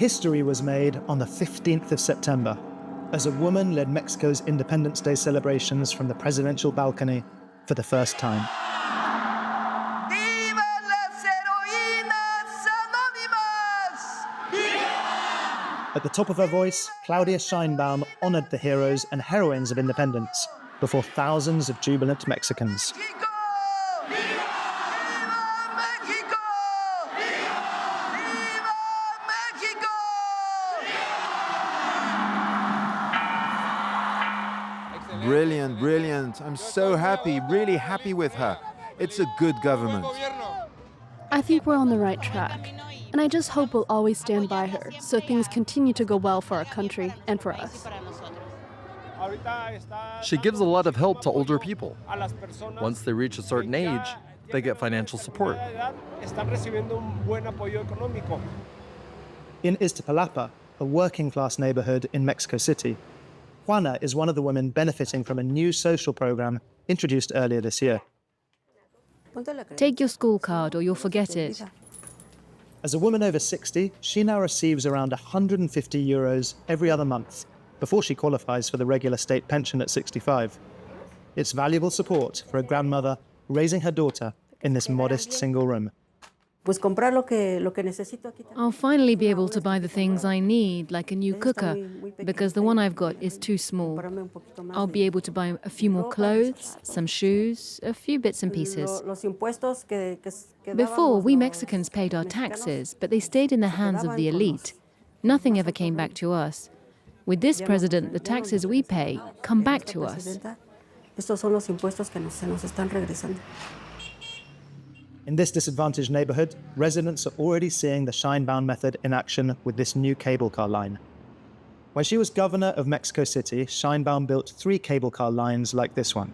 History was made on the 15th of September, as a woman led Mexico's Independence Day celebrations from the presidential balcony for the first time. ¡Viva las heroínas anónimas! At the top of her voice, Claudia Sheinbaum honored the heroes and heroines of independence before thousands of jubilant Mexicans. ¡México! ¡Viva! ¡Viva México! ¡Viva! ¡Viva México! Brilliant, brilliant. I'm so happy, really happy with her. It's a good government. I think we're on the right track. And I just hope we'll always stand by her so things continue to go well for our country and for us. She gives a lot of help to older people. Once they reach a certain age, they get financial support. In Iztapalapa, a working-class neighborhood in Mexico City, Juana is one of the women benefiting from a new social program introduced earlier this year. Take your school card or you'll forget it. As a woman over 60, she now receives around 150 euros every other month before she qualifies for the regular state pension at 65. It's valuable support for a grandmother raising her daughter in this modest single room. I'll finally be able to buy the things I need, like a new cooker, because the one I've got is too small. I'll be able to buy a few more clothes, some shoes, a few bits and pieces. Before, we Mexicans paid our taxes, but they stayed in the hands of the elite. Nothing ever came back to us. With this president, the taxes we pay come back to us. In this disadvantaged neighborhood, residents are already seeing the Sheinbaum method in action with this new cable car line. When she was governor of Mexico City, Sheinbaum built 3 cable car lines like this one.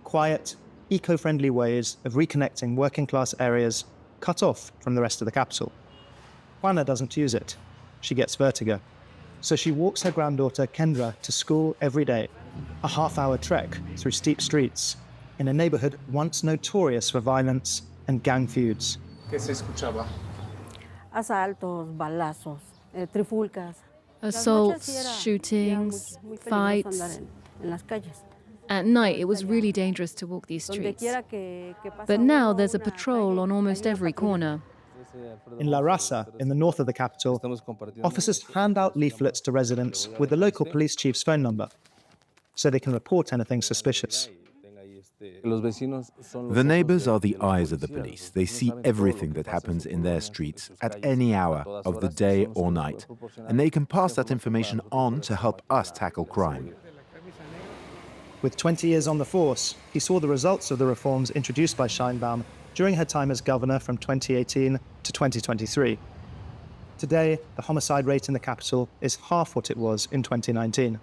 Quiet, eco-friendly ways of reconnecting working-class areas cut off from the rest of the capital. Juana doesn't use it. She gets vertigo. So she walks her granddaughter Kendra to school every day, a half-hour trek through steep streets, in a neighborhood once notorious for violence and gang feuds. Asaltos, balazos, trifulcas. Assaults, shootings, fights. At night, it was really dangerous to walk these streets. But now there's a patrol on almost every corner. In La Raza, in the north of the capital, officers hand out leaflets to residents with the local police chief's phone number, so they can report anything suspicious. The neighbors are the eyes of the police. They see everything that happens in their streets at any hour of the day or night, and they can pass that information on to help us tackle crime. With 20 years on the force, he saw the results of the reforms introduced by Sheinbaum during her time as governor from 2018 to 2023. Today, the homicide rate in the capital is half what it was in 2019.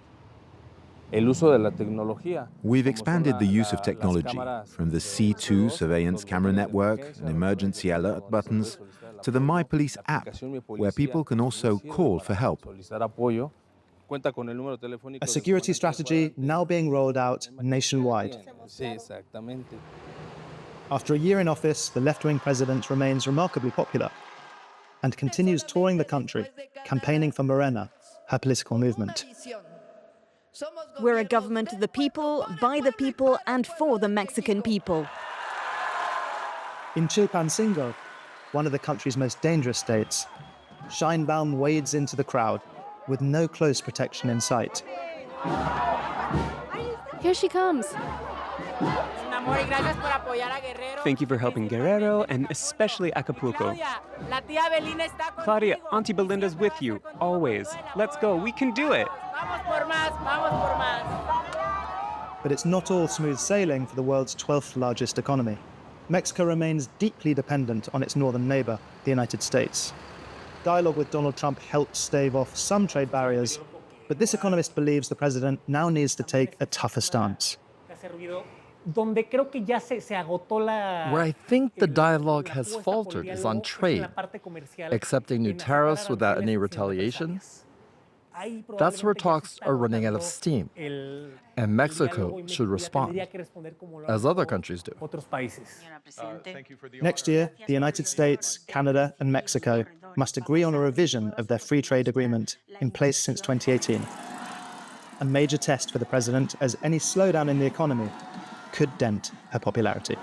We've expanded the use of technology, from the C2 surveillance camera network and emergency alert buttons, to the My Police app, where people can also call for help. A security strategy now being rolled out nationwide. After a year in office, the left-wing president remains remarkably popular and continues touring the country, campaigning for Morena, her political movement. We're a government of the people, by the people, and for the Mexican people. In Chilpancingo, one of the country's most dangerous states, Sheinbaum wades into the crowd with no close protection in sight. Here she comes. Thank you for helping Guerrero and especially Acapulco. Claudia, Auntie Belinda's with you, always. Let's go, we can do it. But it's not all smooth sailing for the world's 12th largest economy. Mexico remains deeply dependent on its northern neighbor, the United States. Dialogue with Donald Trump helped stave off some trade barriers, but this economist believes the president now needs to take a tougher stance. Where I think the dialogue has faltered is on trade, accepting new tariffs without any retaliation. That's where talks are running out of steam, and Mexico should respond, as other countries do. Next year, the United States, Canada, and Mexico must agree on a revision of their free trade agreement in place since 2018. A major test for the president, as any slowdown in the economy could dent her popularity.